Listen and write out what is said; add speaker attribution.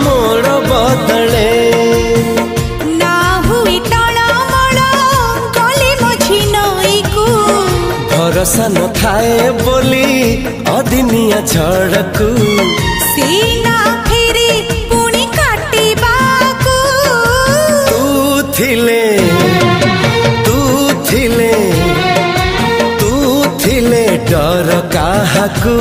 Speaker 1: मोड़ बदले
Speaker 2: ना हुई टळमळ गली मझी नई को
Speaker 1: भरोसा न थाए बोली अदिनिया झड़कू
Speaker 2: सीना फेरी पुणी काटिबाकू
Speaker 1: तू थिले डर काहाकू।